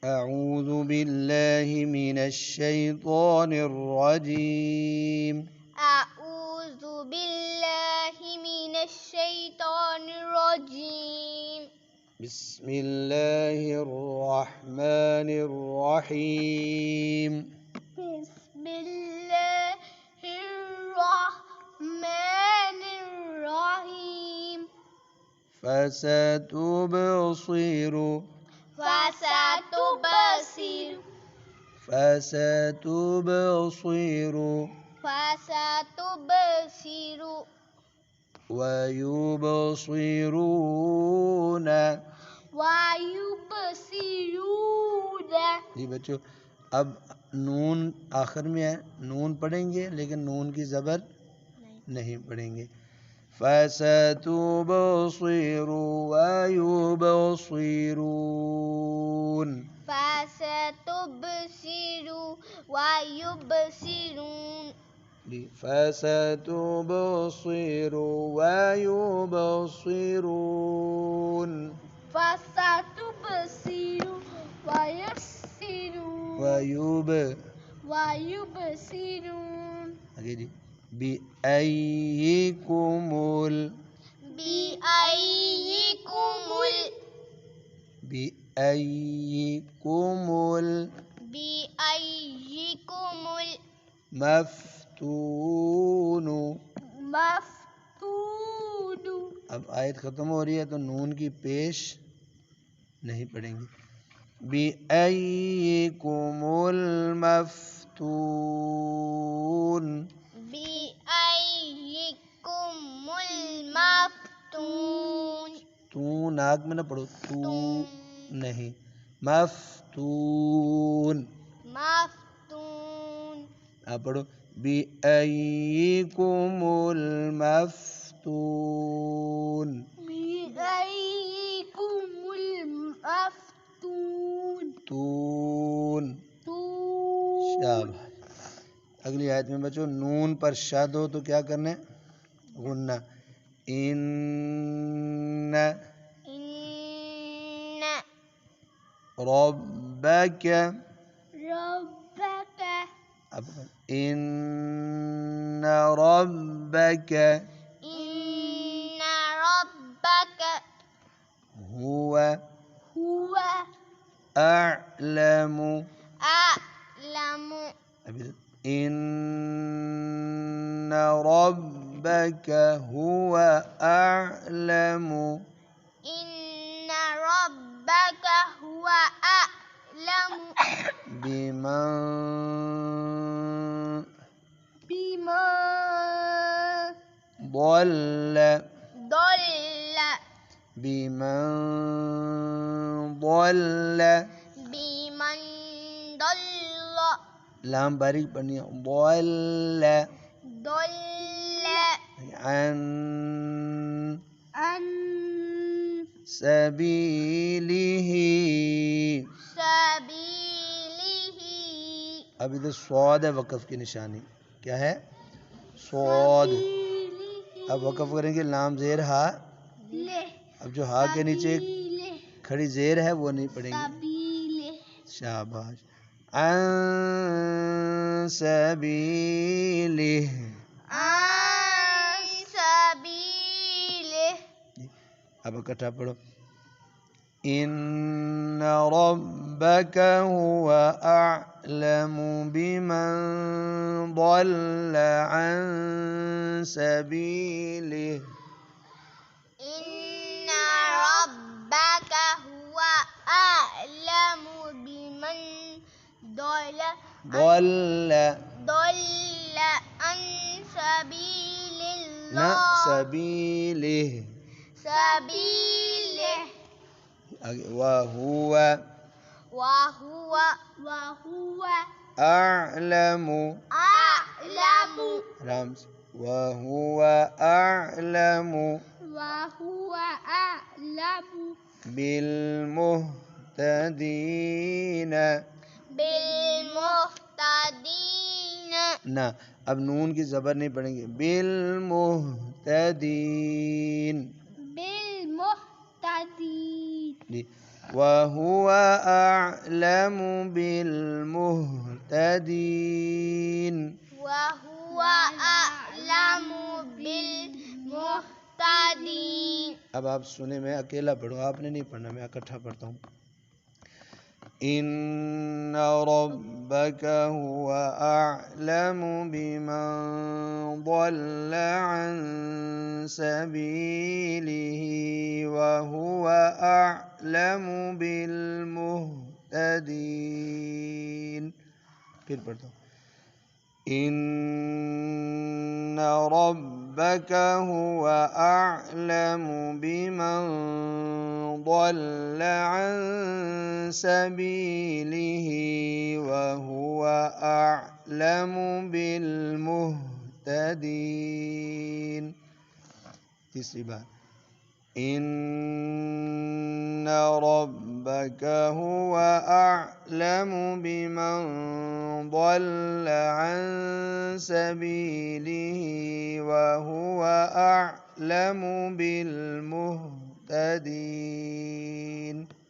أعوذ بالله من الشيطان الرجيم أعوذ بالله من الشيطان الرجيم بسم الله الرحمن الرحيم بسم الله الرحمن الرحيم فستبصر فستبصر فستبصر فستبصر ويبصرون ويبصرون जी बच्चों, अब नून आखिर में है, नून पढ़ेंगे लेकिन नून की ज़बर नहीं पढ़ेंगे. فستبصر ويبصرون فستبصر ويبصرون فستبصر ويبصرون فستبصر ويبصرون ويبصرون आगे जी. بأيكم بأيكم بأيكم بأيكم المفتون. مفتون अब आयत ख़त्म हो रही है तो नून की पेश नहीं पढ़ेंगे. بأيكم المفتون بأيكم المفتون तू नाक में ना पढ़ो, तू नहीं, मफ्तून. مفتون आप पढ़ो बिअय्यिकुमुल मफ्तून. بأيكم المفتون तून. تون शाबाश. अगली आयत में बच्चों नून पर शद हो तो क्या करना है? गुन्ना. इन्न إن रब्बक. ربك अब इन्न रब्बक إن ربك हुव هو अअलमु. أعلم अभी इन्न रब्बक हुव अअलमु إن ربك هو أعلم बिमन بما ضل ضل बिमन ضل. بمن ضل लाम बारीक पढ़नी है. ضل ضل عن عن سبيله. سبيله अब इधर स्वाद है, वक़फ़ की निशानी क्या है? स्वाद. سبيله अब वक़फ़ करेंगे लाम ज़ेर हा. ले अब जो हा के नीचे एक سبيله खड़ी ज़ेर है वो नहीं पढ़ेंगे. سبيله शाबाश. अन सबीलिह. عن سبيله अब इकट्ठा पढ़ो. إن ربك هو أعلم بمن ضل عن سبيله. إن ربك هو أعلم بمن ضل ضل ضل عن سبيل نا الله سبيله. سبيله وهو وهو أعلم. أعلم رمز. وهو أعلم وهو أعلم بالمهتدين. بالمهتدين ना, अब नून की ज़बर नहीं पढ़ेंगे. बिलमुहतदीन. بالمهتدين जी. वहुव अअलमु बिलमुहतदीन। वहुवा अअलमु बिलमुहतदीन। अब आप सुने, मैं अकेला पढ़ूँ, आपने नहीं पढ़ना, मैं इकट्ठा पढ़ता हूँ। इन्न रब्बक हुवा अअलमु बिमन ضل अन सबीलिही व हुवा अअलमु बिलमुहतदीन। फिर पढ़ता हूँ। इन्न रब्बक हुवा अअलमु बिमन ضل अन सबीलिही व हुवा अअलमु बिलमुहतदीन। तीसरी बार। इन्न रब्बक हुवा अअलमु बिमन ضل अन सबीलिही व हुवा अअलमु बिलमुहतदीन।